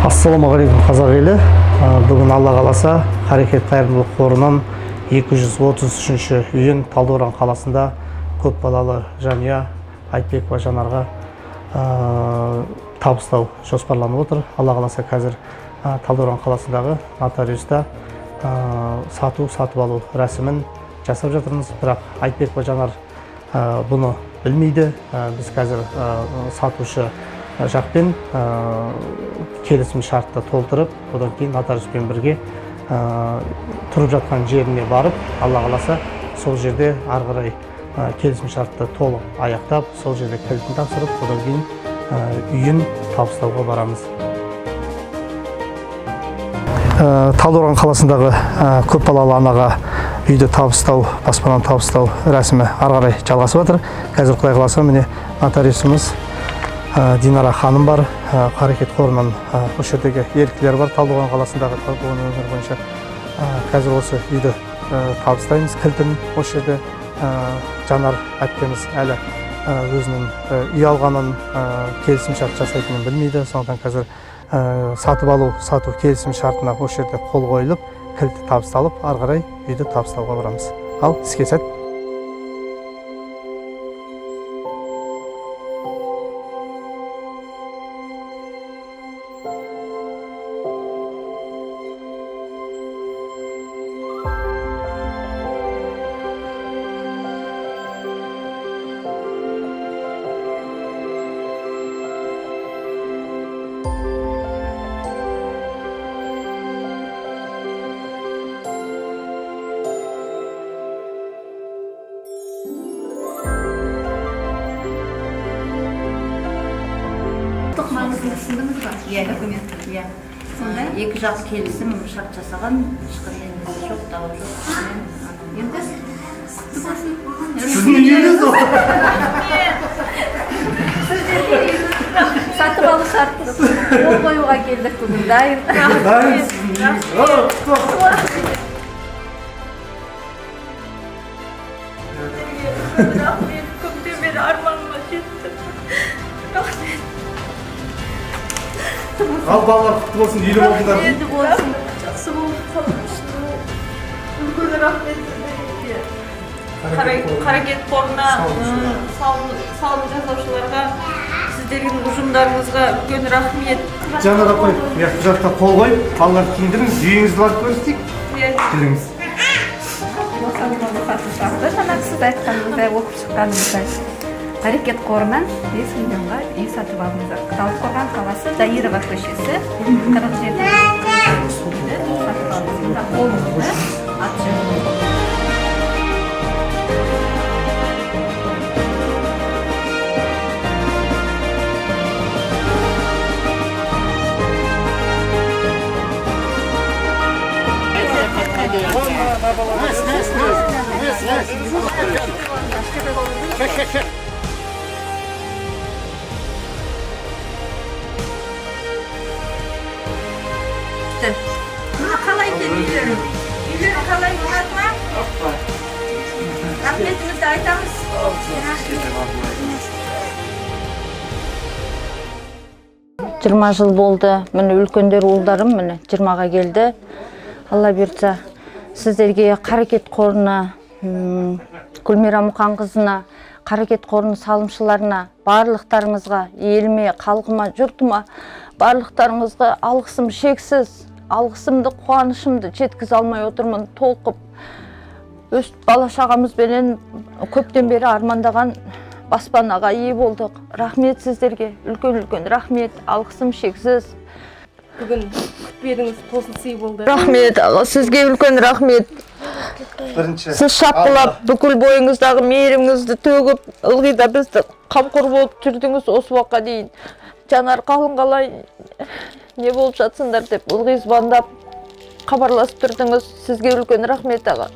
Ассалаумағалейкум қазақ елі. Бүгін Алла қаласа Қарекет қайырымдылық қорынан 233-ші үйін Талдықорған қаласында көпбалалы жанұя Айтбекова Жанарға табыстау жоспарланып отыр. Алла қаласа қазір Талдықорған қаласындағы нотариуста сатып алу рәсімін жасап жатырмыз. Бірақ Айтбекова Жанар бұны білмейді. Біз қазір сатушы жақпен келісім шартты толтырып, одан кейін нотариуспен бірге тұрып жатқан жеріне барып, Алла қаласа сол жерде ары қарай келісім шартты толық аяқтап, сол жерде кілтін тапсырып, одан кейін үйін табыстауға барамыз. Талдықорған қаласындағы көпбалалы анаға үйді табыстау, баспананы табыстау рәсімі ары қарай жалғасып жатыр. Қазір Құдай қаласа міне нотариусымыз Динара ханым бар, Қарекет қорынан осы жердегі еріктілер бар, Талдықорған қаласындағы Талдықорған өңірі бойынша. Қазір осы үйді табыстаймыз. Кілтін осы жерде Жанар әпкеміз әлі өзінің үй алғанын, келісім шарт жасайтынын білмейді. Сондықтан қазір сату келісім шартына осы жерде қол қойылып, кілті табысталып, ары қарай үйді табыстауға барамыз. Ал іске сәт. Екі жақ келісім шарт жасаған, ешқандай нәрсе жоқ, дау жоқ. Енді Сіздің үйіңіз ол. сатып алу шартты қол қоюға келдік бүгін. Дайын. Дайын сіздің үйіңіз. Рахмет, көптен бері арманыма жеттім. Рахмет. Ал балалар құтты болсын, үйлі болдыңдар. Енді болсын, жақсы болып қалмышты. Үлкен рахмет сіздерге. Қарекет қорына, салым жасаушыларға, сіздердің ұжымдарыңызға үлкен рахмет. Жанар апай, құжатқа қол қойып, балаларды киіндіріңіз, үйіңізді барып көрістейік. Жүріңіз. Жаңа сіз айтқаныңыздай, оқып шыққаныңыздай, Қарекет қорынан 5 миллионға үй сатып алдыңыздар. Талдықорған қаласы, Даирова көшесі, 47 сатып алдыңыздар. Қолыңызды ат жөніңізді. Қалай екен үйлерің? Үйлерің қалай болады ма? Рахметімізді айтамыз. 20 жыл болды. Міне үлкендер ұлдарым міне 20-ға келді. Алла берса, сіздерге Қарекет қорына, Гүлмира Мұқанқызына, Қарекет қорының салымшыларына, барлықтарыңызға, еліме, халқыма, жұртыма, барлықтарыңызға алғысым шексіз. Алғысымды, қуанышымды жеткізе алмай отырмын. Толқып, өз бала шағамызбенен көптен бері армандаған баспанаға ие болдық. Рахмет сіздерге, үлкен рахмет, алғысым шексіз. Бүгін күтпедіңіз, тосын сый болды. Рахмет, сізге үлкен рахмет. Сіз шапқылап, бүкіл бойыңыздағы мейіріміңізді төгіп, ылғи да бізді қамқор болып жүрдіңіз осы уақытқа дейін. Жанар қалың қалай не болып жатсыңдар деп ылғи звондап хабарласып тұрдыңыз. Сізге үлкен рахмет аға.